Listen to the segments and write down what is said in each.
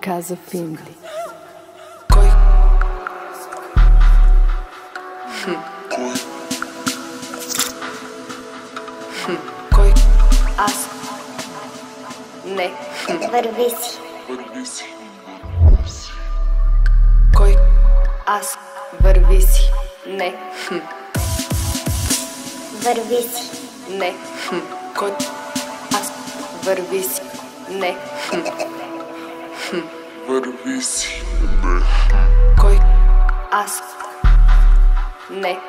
каза Финдли. Кой? Кой? Аз. Не. Върви си. Кой? Аз. Върви си. Не. Върви си. Не. Кой? Аз. Върви си. Не. Върви си. Кой? Аз. Не.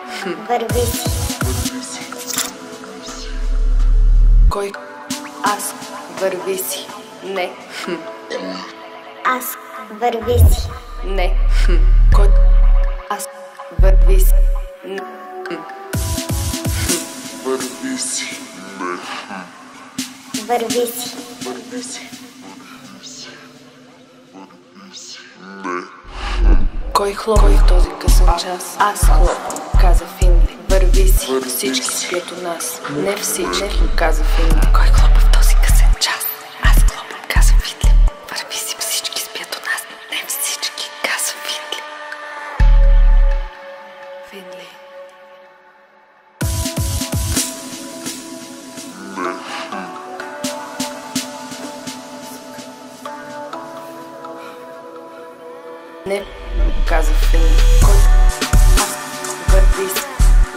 Върви си. Кой? Аз. Върви си. Не. Аз. Върви си. Не. Кой? Аз. Върви си. Не. Върви си. Върви си. Върви си. Кой хлопа в този късен час? Аз хлопам, каза Финдли. Върви си, всички спят у нас. Не всички, каза Финдли. Кой хлопа в този късен час? Аз хлопам, каза Финдли. Върви си, всички спят у нас. Не всички, каза Финдли. Финдли. Не, каза Финдли. Кой? Аз. Върви си.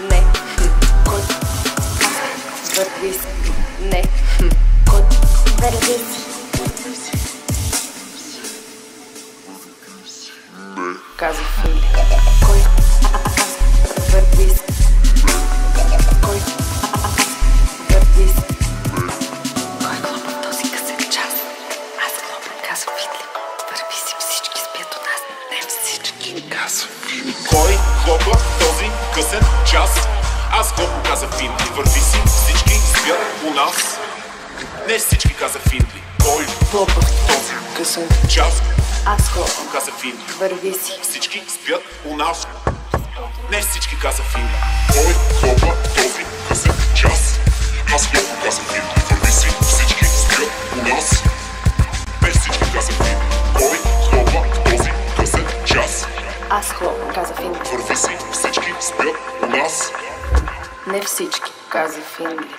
Не. Кой? Аз. Върви си. Не. Кой? Върви си. Каза Финдли. Кой? Аз. Върви си. Кой? Аз. Върви си. Кой хлопа в този късен час? Аз хлопам, каза Финдли. Върви си, всички спят у нас. Не всички, каза Финдли. Кой хлопа в този късен час? Аз хлопам, каза Финдли. Върви си, всички спят у нас. Не всички, каза Финдли. Кой Хлопа в този късен час? Аз хлопам. Каза Финдли. Върви си. Всички спят у нас. Не всички, каза Финдли. Кой хлопа в този късен час? Аз хлопам, каза Финдли. Върви си, всички спят у нас. Не всички, каза Финдли. Кой хлопа в този късен час? Аз хлопам, каза Финдли. Върви си, всички спят у нас. Не всички, каза Финдли.